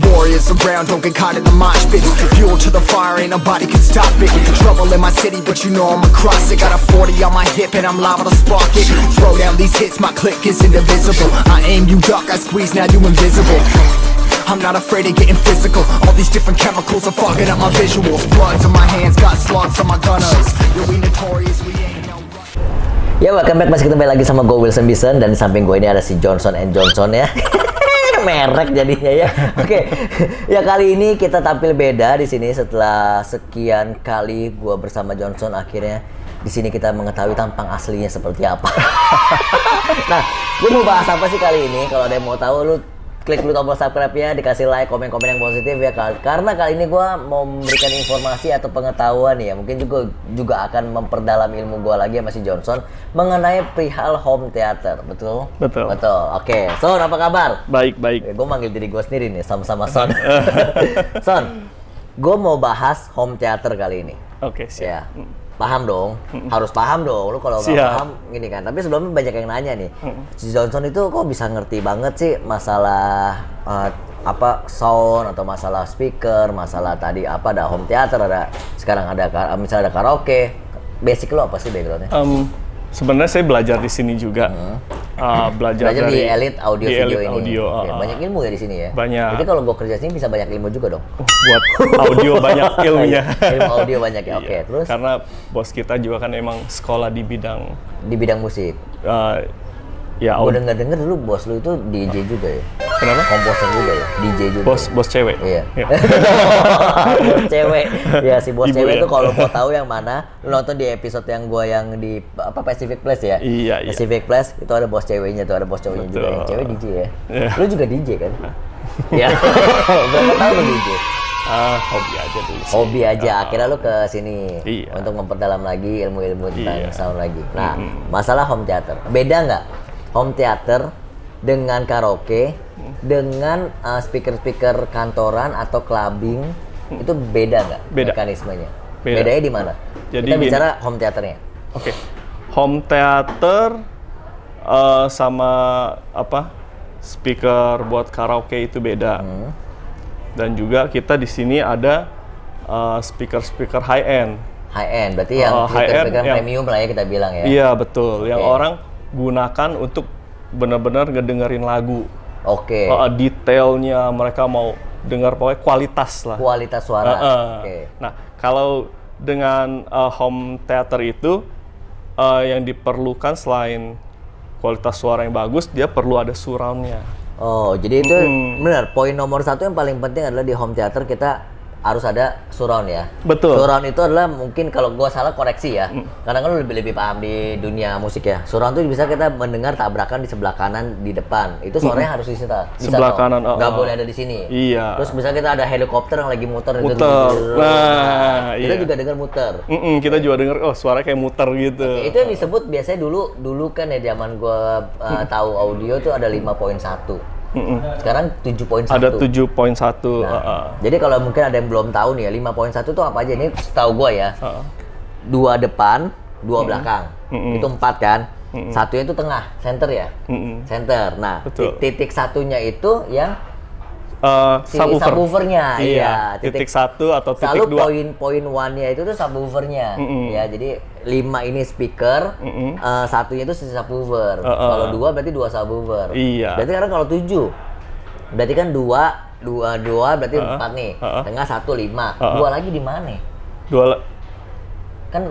Warriors around, don't get caught in the mosh pit. Fuel to the fire, ain't nobody can stop it. Trouble in my city, but you know I'm across it. Got a 40 on my hip and I'm liable to spark it. Throw down these hits, my click is indivisible. I aim, you duck, I squeeze, now you invisible. I'm not afraid of getting physical. All these different chemicals are fogging up my visuals. Bloods on my hands, got slugs on my gunners. Yeah, we notorious, we ain't no. Ya, welcome back, masih ketemu lagi sama gue Wilson Bison. Dan di samping gue ini ada si Johnson & Johnson ya. Merek jadinya ya. Oke. Ya, kali ini kita tampil beda di sini setelah sekian kali gue bersama Johnson. Akhirnya di sini kita mengetahui tampang aslinya seperti apa. Nah, gue mau bahas apa sih kali ini? Kalau ada yang mau tahu, lu klik dulu tombol subscribe-nya, dikasih like, komen-komen yang positif ya. Karena kali ini gue mau memberikan informasi atau pengetahuan ya, mungkin juga akan memperdalam ilmu gue lagi sama si Johnson mengenai perihal home theater. Betul? Betul. Oke. Son, apa kabar? Baik. Gue manggil diri gue sendiri nih, sama-sama Son. Son, gue mau bahas home theater kali ini. Oke, siap. Ya. Paham dong, harus paham dong. Lu kalau nggak paham gini kan. Tapi sebelumnya banyak yang nanya nih, si Johnson itu kok bisa ngerti banget sih masalah apa sound atau masalah speaker, masalah tadi apa ada home theater, ada sekarang ada misalnya ada karaoke. Basic lo apa sih backgroundnya? Sebenarnya saya belajar di sini juga. Belajar di dari Elite Audio di Video Elite ini. Audio, Oke, banyak ilmu ya di sini ya. Banyak. Jadi kalau gue kerja sini bisa banyak ilmu juga dong. Buat audio banyak ilmunya. Ilmu audio banyak ya. Oke, terus? Karena bos kita juga kan emang sekolah di bidang musik. Ya, gue denger dulu bos lu itu DJ juga ya. Kenapa? Komposer juga ya, DJ juga. Bos cewek. Iya. Bos cewek. Ya, si bos Ibu cewek ya. itu kalau mau tahu yang mana, lu nonton di episode yang di apa Pacific Place ya. Iya. Pacific Place itu ada bos ceweknya tuh, ada bos cowoknya juga. Yang cewek DJ ya. Iya. Lu juga DJ kan? Iya. Berapa tahun lu DJ? Hobi aja dulu sih. Hobi aja. Akhirnya lu ke sini untuk Iya. memperdalam lagi ilmu-ilmu tentang sound lagi. Nah, masalah home theater. Beda nggak home theater dengan karaoke, dengan speaker-speaker kantoran atau clubbing, itu beda nggak mekanismenya? Bedanya di mana? Jadi kita bicara home theaternya. Oke. Home theater sama speaker buat karaoke itu beda. Dan juga kita di sini ada speaker high end. High end berarti yang speaker premium lah ya kita bilang ya. Iya betul. Yang orang gunakan untuk benar-benar ngedengerin lagu. Oke. Detailnya mereka mau dengar pokoknya kualitas lah. Kualitas suara. Nah, kalau dengan home theater itu yang diperlukan selain kualitas suara yang bagus, dia perlu ada surroundnya. Oh, jadi itu benar. Poin nomor satu yang paling penting adalah di home theater kita harus ada surround ya. Betul. Surround itu adalah mungkin kalau gua salah koreksi ya. Karena kan lu lebih paham di dunia musik ya. Surround itu bisa kita mendengar tabrakan di sebelah kanan, di depan. Itu suaranya harus bisa sebelah kanan. Nggak boleh ada di sini. Iya. Terus bisa kita ada helikopter yang lagi muter. Nah, kita juga dengar muter. Kita juga dengar suara kayak muter gitu. Itu yang disebut biasanya dulu kan ya zaman gua tahu audio tuh ada 5.1. Sekarang 7.1. Ada 7.1. Jadi kalau mungkin ada yang belum tahu nih ya, 5.1 itu apa aja? Ini setahu gue ya. 2 depan, 2 belakang. Itu 4 kan? Satunya itu tengah, center ya? Center. Nah, titik satunya itu yang subwoofernya. Iya, titik 1 atau titik 2. Selalu poin 1-nya itu tuh subwoofernya. Ya, jadi 5 ini speaker, satunya itu subwoofer. Kalau 2 berarti 2 subwoofer. Iya. Berarti sekarang kalau 7, berarti kan 2 berarti 4 nih. Tengah 1, 5. 2 lagi di mana? Kan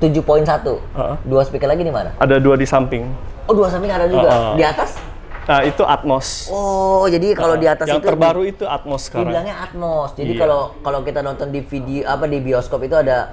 7.1. 2 speaker lagi di mana? Ada 2 di samping. Oh, 2 samping ada juga. Di atas? Nah, itu Atmos. Oh, jadi kalau di atas yang itu terbaru itu Atmos sekarang. Dibilangnya Atmos. Jadi kalau kita nonton di video di bioskop itu ada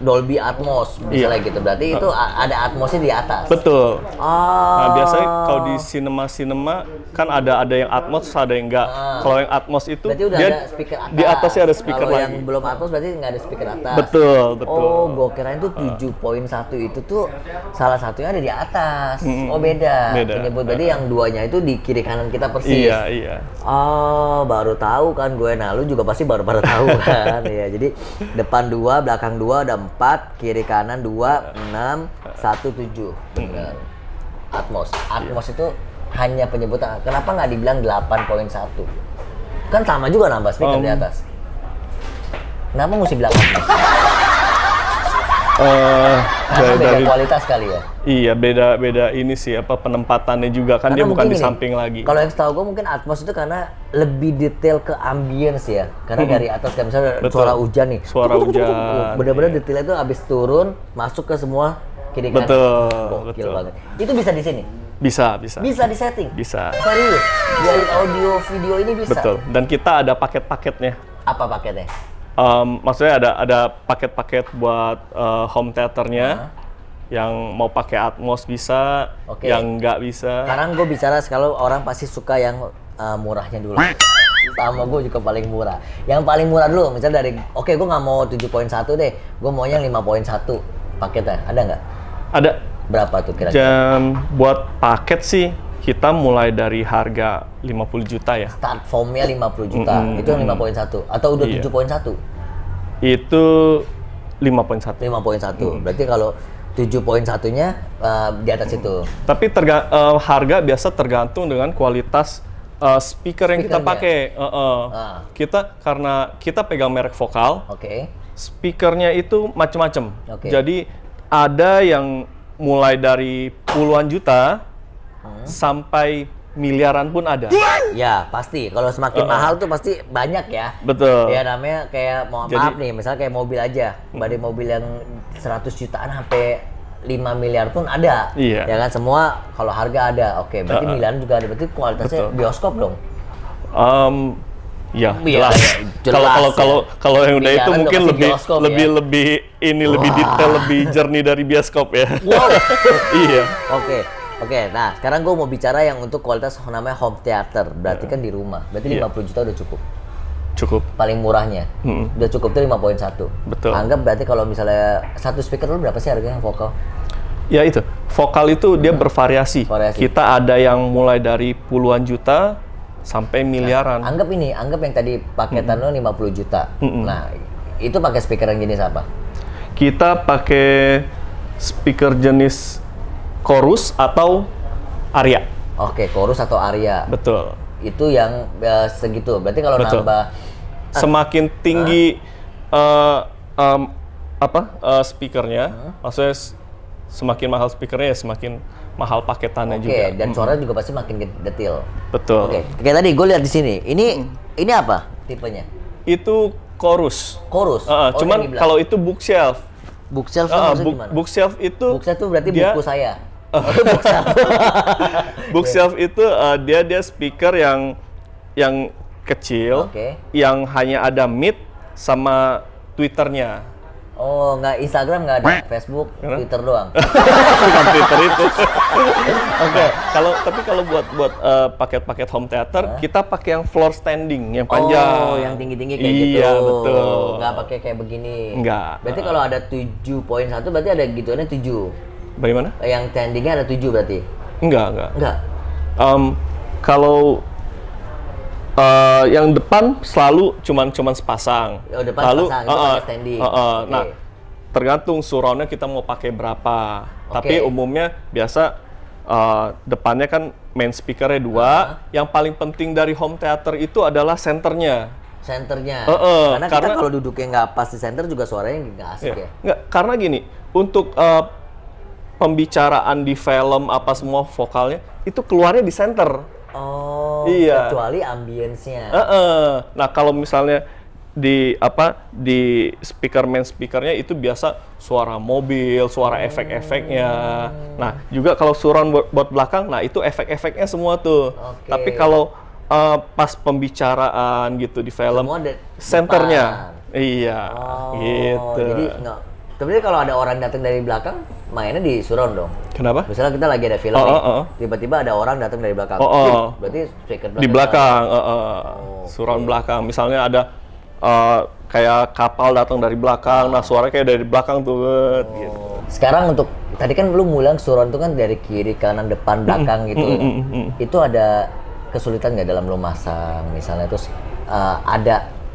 Dolby Atmos misalnya gitu. Berarti itu ada Atmosnya di atas. Betul. Nah, biasanya kalau di sinema kan ada yang Atmos, ada yang enggak. Kalau yang Atmos itu berarti udah dia ada speaker atas. Di atasnya ada speaker kalau lagi. yang belum Atmos berarti nggak ada speaker atas. Betul. Oh, gua kirain tuh 7.1 itu tuh salah satunya ada di atas. Oh, beda. Penyebut berarti yang 2-nya itu di kiri kanan kita persis. Iya. Oh, baru tahu kan gue. Nah, lu juga pasti baru tahu kan. Iya, jadi depan 2, belakang 2, ada 4, kiri kanan 2, 6, 1, 7. Benar. Atmos. Atmos itu hanya penyebutan. Kenapa nggak dibilang 8.1? Kan sama juga nambah speaker di atas. Kenapa mesti bilang Atmos? Karena beda kualitas kali ya. Iya, beda ini sih apa penempatannya juga kan, Karena dia bukan di gini, samping lagi. Kalau yang setahu gue mungkin Atmos itu karena lebih detail ke ambience ya. Karena dari atas kan misalnya suara hujan nih. Suara hujan. Bener-bener detailnya itu habis turun masuk ke semua kiri kanan. Gokil banget. Itu bisa di sini. Bisa. Bisa di setting. Bisa. Serius. Biarin audio video ini bisa. Betul. Dan kita ada paket-paketnya. Apa paketnya? Maksudnya ada paket-paket buat home theaternya. Yang mau pakai Atmos bisa, yang nggak bisa. Sekarang gue bicara kalau orang pasti suka yang murahnya dulu. Sama gue juga paling murah. Yang paling murah dulu, misalnya dari, oke gue nggak mau 7.1 deh, gue maunya 5.1 paketnya, ada nggak? Ada. Berapa tuh kira-kira? Dan buat paket sih, kita mulai dari harga 50 juta ya. Start formnya 50 juta, itu yang 5.1 atau udah 7.1? Itu 5.1. 5.1, berarti kalau 7.1-nya di atas itu. Tapi harga biasa tergantung dengan kualitas speaker yang kita pakai. Kita karena kita pegang merek vokal, speakernya itu macam-macam. Jadi ada yang mulai dari puluhan juta sampai miliaran pun ada. Ya pasti, kalau semakin mahal tuh pasti banyak ya. Betul. Ya namanya kayak maaf nih, misalnya kayak mobil aja, dari mobil yang 100 jutaan sampai 5 miliar pun ada. Iya. Ya kan, semua kalau harga ada. Oke, berarti miliaran juga ada, berarti kualitasnya bioskop dong. Ya, jelas. Kalau yang udah itu mungkin lebih detail, lebih jernih dari bioskop ya. Wow. Iya. Oke, nah sekarang gue mau bicara yang untuk kualitas namanya home theater, berarti kan di rumah, berarti 50 juta udah cukup. Cukup. Paling murahnya, udah cukup tuh 5.1. Betul. Anggap berarti kalau misalnya satu speaker dulu berapa sih harganya vokal? Ya itu, vokal itu dia bervariasi. Kita ada yang mulai dari puluhan juta sampai miliaran. Nah, anggap yang tadi paketan lo 50 juta. Nah, itu pakai speaker yang jenis apa? Kita pakai speaker jenis Chorus atau Aria. Oke, Chorus atau Aria. Betul. Itu yang segitu. Berarti kalau nambah semakin tinggi speakernya, maksudnya semakin mahal speakernya ya semakin mahal paketannya juga. Oke, dan suaranya juga pasti makin detail. Betul. Oke, tadi gue lihat di sini. Ini apa tipenya? Itu Chorus. Cuman kalau itu bookshelf. Bookshelf itu maksudnya gimana? Bookshelf itu berarti buku saya. Bookshelf itu dia speaker yang kecil, yang hanya ada mic sama Twitternya. Oh, nggak Instagram, nggak ada, Facebook, Twitter doang. Bukan Twitter itu. Tapi kalau buat paket-paket home theater, kita pakai yang floor standing, yang panjang. Oh, yang tinggi-tinggi kayak gitu. Iya, betul. Nggak pakai kayak begini. Nggak. Berarti kalau ada 7.1 berarti ada gituannya 7. Bagaimana? Yang standingnya ada 7 berarti? Enggak. Kalau yang depan selalu cuman sepasang. Depan sepasang, itu pakai standing. Nah, tergantung surroundnya kita mau pakai berapa. Tapi umumnya biasa depannya kan main speakernya 2. Yang paling penting dari home theater itu adalah senternya. Karena kita kalau duduknya nggak pas di center juga suaranya nggak asik ya. Nggak, karena gini, untuk pembicaraan di film apa semua vokalnya itu keluarnya di center. Oh, iya. Kecuali ambience-nya. Nah, kalau misalnya di speaker main speakernya itu biasa suara mobil, suara efek-efeknya. Nah, juga kalau surround buat belakang, nah itu efek-efeknya semua tuh. Tapi kalau pas pembicaraan gitu di film, senternya. Iya, gitu. Jadi tapi kalau ada orang datang dari belakang, mainnya di surround dong. Kenapa? Misalnya kita lagi ada film tiba-tiba ada orang datang dari belakang. Berarti speaker belakang. Di belakang, surround belakang. Misalnya ada kayak kapal datang dari belakang, nah suaranya kayak dari belakang tuh. Gitu. Sekarang untuk tadi kan lu bilang surround itu kan dari kiri, kanan, depan, belakang gitu. Itu ada kesulitan nggak dalam lu masang? Misalnya terus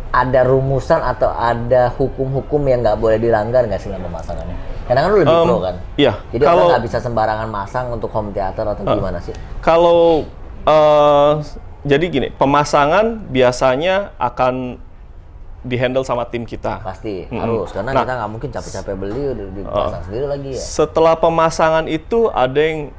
ada rumusan atau ada hukum-hukum yang nggak boleh dilanggar nggak sih dalam pemasangannya? Karena kan lu lebih pro kan? Iya. Jadi orang nggak bisa sembarangan masang untuk home theater atau gimana sih? Kalau Jadi gini, pemasangan biasanya akan dihandle sama tim kita. Pasti harus, karena kita nggak mungkin capek-capek beli udah dipasang sendiri lagi ya. Setelah pemasangan itu ada yang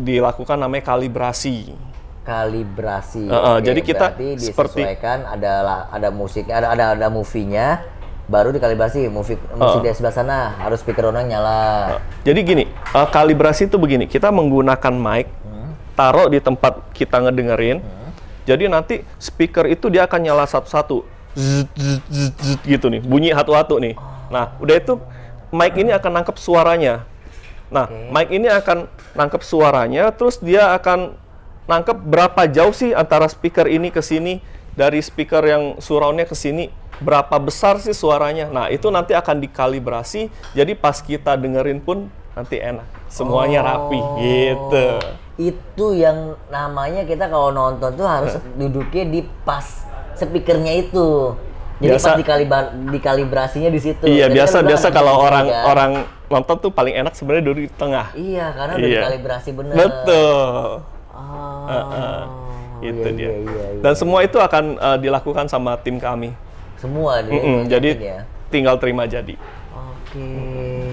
dilakukan namanya kalibrasi. Kalibrasi. Jadi kita berarti disesuaikan ada musiknya, ada movie-nya, baru dikalibrasi musik di sebelah sana harus speaker orang nyala. Jadi gini, kalibrasi itu begini, kita menggunakan mic, taruh di tempat kita ngedengerin. Jadi nanti speaker itu dia akan nyala satu-satu. Zzz, zzz, zzz, zzz, gitu nih, bunyi hatu-hatu nih. Nah, udah itu mic ini akan nangkep suaranya. Nah, mic ini akan nangkep suaranya, terus dia akan nangkep berapa jauh sih antara speaker ini ke sini, dari speaker yang surround-nya ke sini, berapa besar sih suaranya. Nah, itu nanti akan dikalibrasi, jadi pas kita dengerin pun nanti enak. Semuanya rapi, gitu. Itu yang namanya kita kalau nonton tuh harus duduknya di pas speakernya itu. Jadi Biasa, pas dikalibrasinya di situ. Iya, Jadi biasa kan kalau orang orang nonton tuh paling enak sebenarnya duduk di tengah. Iya, karena udah dikalibrasi bener. Betul. Itu iya, dia. iya. Dan semua itu akan dilakukan sama tim kami. Semua Jadi ya? tinggal terima jadi. Oke,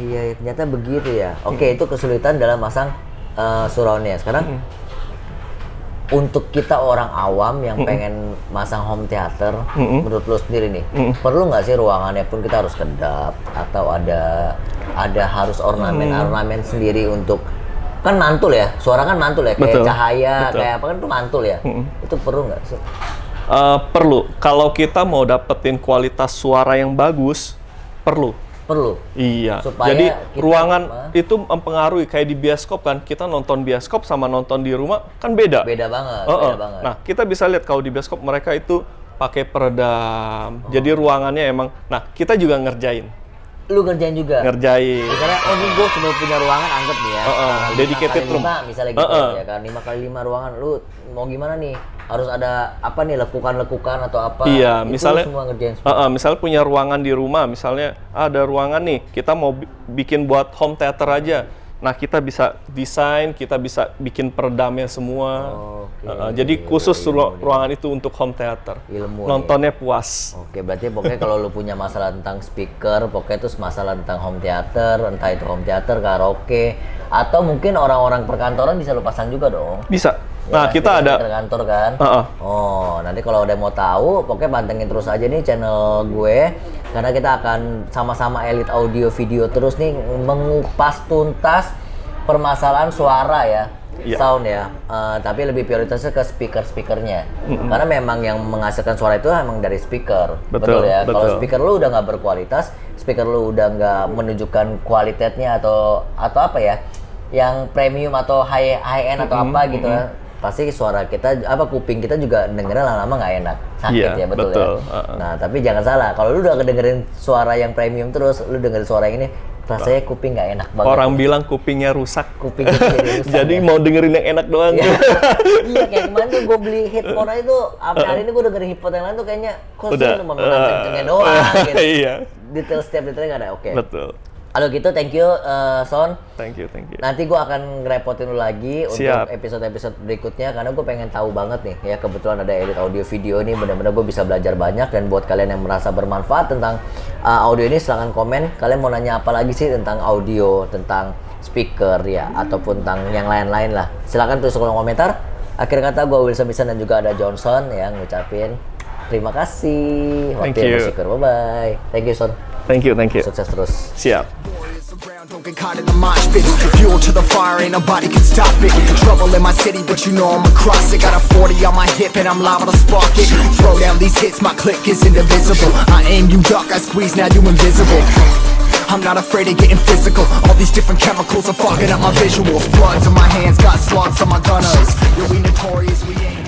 ya ternyata begitu ya. Oke, itu kesulitan dalam masang surround-nya. Sekarang untuk kita orang awam yang pengen masang home theater, menurut lo sendiri nih, perlu nggak sih ruangannya pun kita harus kedap atau ada harus ornamen sendiri untuk, kan mantul ya, suara kan mantul ya, kayak cahaya, kayak apa kan itu mantul ya, itu perlu nggak sih? Perlu. Kalau kita mau dapetin kualitas suara yang bagus, perlu. Iya. Supaya jadi ruangan itu mempengaruhi, kayak di bioskop kan, kita nonton bioskop sama nonton di rumah kan beda. Beda banget. Beda banget. Nah, kita bisa lihat kalau di bioskop mereka itu pakai peredam. Jadi ruangannya emang, nah kita juga ngerjain. Lu ngerjain juga? Ngerjain. Misalnya, ini gue sudah punya ruangan, anggap nih ya. Dedicated room. 5x5 misalnya gitu ya kan, 5x5 ruangan. Lu mau gimana nih? Harus ada apa nih, lekukan-lekukan atau apa? Iya, itu misalnya semua ngerjain misalnya punya ruangan di rumah, misalnya ada ruangan nih, kita mau bikin buat home theater aja. Nah, kita bisa desain, kita bisa bikin peredamnya semua. Jadi khusus ruangan itu untuk home theater. Nontonnya puas. Oke, berarti pokoknya kalau lu punya masalah tentang speaker, pokoknya itu masalah tentang home theater, entah itu home theater, karaoke, atau mungkin orang-orang perkantoran bisa lu pasang juga dong. Bisa. Ya, Nah, kita ada kantor kan. Oh, nanti kalau ada mau tahu, pokoknya pantengin terus aja nih channel gue, karena kita akan sama-sama Elite Audio Video terus nih mengupas tuntas permasalahan suara ya, sound ya. Tapi lebih prioritasnya ke speakernya, karena memang yang menghasilkan suara itu emang dari speaker. Betul ya. Kalau speaker lu udah nggak berkualitas, speaker lu udah nggak menunjukkan kualitasnya atau apa ya, yang premium atau high end atau apa gitu ya. Pasti suara kita, kuping kita juga dengernya lama-lama nggak enak, sakit ya, betul ya. Nah, tapi jangan salah, kalau lu udah kedengerin suara yang premium terus, lu dengerin suara yang ini, rasanya kuping nggak enak banget. Orang bilang kupingnya rusak. Kuping jadi rusak. Jadi mau dengerin yang enak doang. Iya, kayak kemarin tuh gue beli headphone aja tuh, hari ini gue dengerin headphone yang lain tuh kayaknya khusus cuma kencengnya doang gitu. Iya. Setiap detailnya nggak ada, oke. Betul. Kalau gitu, thank you, Son. Thank you. Nanti gue akan ngerepotin lu lagi untuk episode-episode berikutnya, karena gue pengen tahu banget nih ya, kebetulan ada Elite Audio Video nih, benar-benar gue bisa belajar banyak. Dan buat kalian yang merasa bermanfaat tentang audio ini, silahkan komen. Kalian mau nanya apa lagi sih tentang audio, tentang speaker ya, ataupun tentang yang lain-lain lah. Silahkan tulis kolom komentar. Akhir kata, gue Wilson Bisan dan juga ada Johnson yang ngucapin terima kasih. Thank you. Bye-bye. Thank you, Son. Thank you. Sukses terus. Siap. Don't get caught in the mosh pit. Fuel to the fire, ain't nobody can stop it. Trouble in my city, but you know I'm across it. Got a 40 on my hip and I'm liable to spark it. Throw down these hits, my click is indivisible. I aim, you duck, I squeeze, now you invisible. I'm not afraid of getting physical. All these different chemicals are fogging up my visuals. Bloods on my hands, got slugs on my gunners. Yeah, we notorious, we ain't